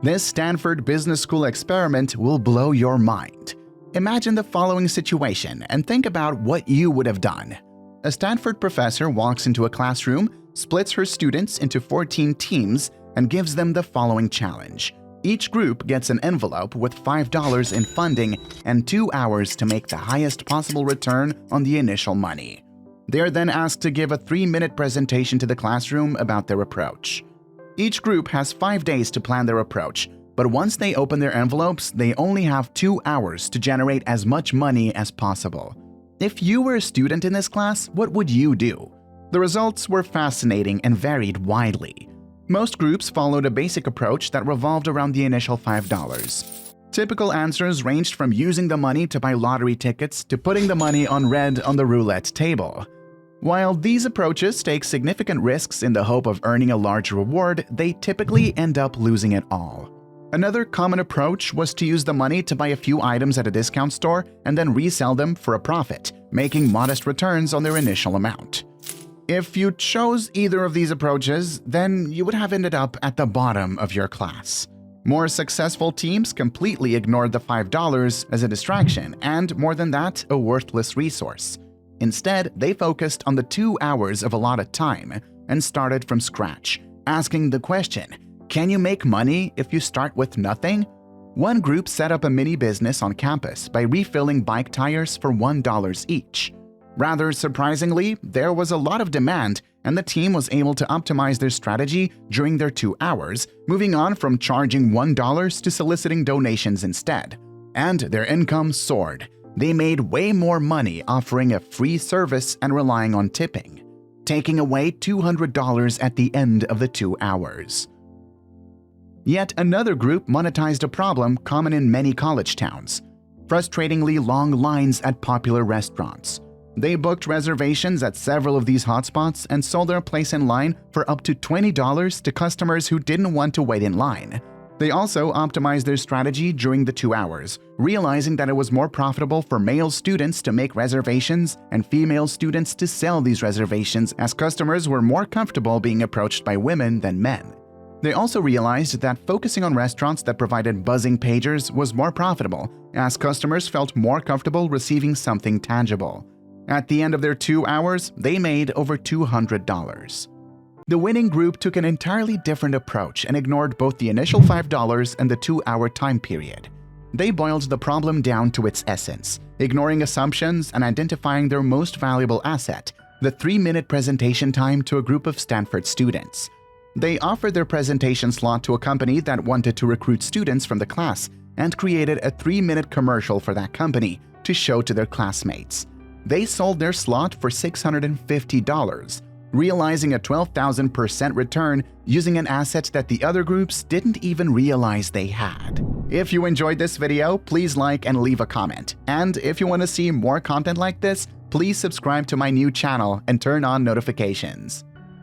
This Stanford Business School experiment will blow your mind. Imagine the following situation and think about what you would have done. A Stanford professor walks into a classroom, splits her students into 14 teams, and gives them the following challenge. Each group gets an envelope with $5 in funding and 2 hours to make the highest possible return on the initial money. They are then asked to give a 3-minute presentation to the classroom about their approach. Each group has 5 days to plan their approach, but once they open their envelopes, they only have 2 hours to generate as much money as possible. If you were a student in this class, what would you do? The results were fascinating and varied widely. Most groups followed a basic approach that revolved around the initial $5. Typical answers ranged from using the money to buy lottery tickets to putting the money on red on the roulette table. While these approaches take significant risks in the hope of earning a large reward, they typically end up losing it all. Another common approach was to use the money to buy a few items at a discount store and then resell them for a profit, making modest returns on their initial amount. If you chose either of these approaches, then you would have ended up at the bottom of your class. More successful teams completely ignored the $5 as a distraction and, more than that, a worthless resource. Instead, they focused on the 2 hours of allotted time and started from scratch, asking the question, can you make money if you start with nothing? One group set up a mini business on campus by refilling bike tires for $1 each. Rather surprisingly, there was a lot of demand, and the team was able to optimize their strategy during their 2 hours, moving on from charging $1 to soliciting donations instead. And their income soared. They made way more money offering a free service and relying on tipping, taking away $200 at the end of the 2 hours. Yet another group monetized a problem common in many college towns: frustratingly long lines at popular restaurants. They booked reservations at several of these hotspots and sold their place in line for up to $20 to customers who didn't want to wait in line. They also optimized their strategy during the 2 hours, realizing that it was more profitable for male students to make reservations and female students to sell these reservations, as customers were more comfortable being approached by women than men. They also realized that focusing on restaurants that provided buzzing pagers was more profitable, as customers felt more comfortable receiving something tangible. At the end of their 2 hours, they made over $200. The winning group took an entirely different approach and ignored both the initial $5 and the 2-hour time period. They boiled the problem down to its essence, ignoring assumptions and identifying their most valuable asset, the 3-minute presentation time, to a group of Stanford students. They offered their presentation slot to a company that wanted to recruit students from the class and created a 3-minute commercial for that company to show to their classmates. They sold their slot for $650, realizing a 12,000% return using an asset that the other groups didn't even realize they had. If you enjoyed this video, please like and leave a comment. And if you want to see more content like this, please subscribe to my new channel and turn on notifications.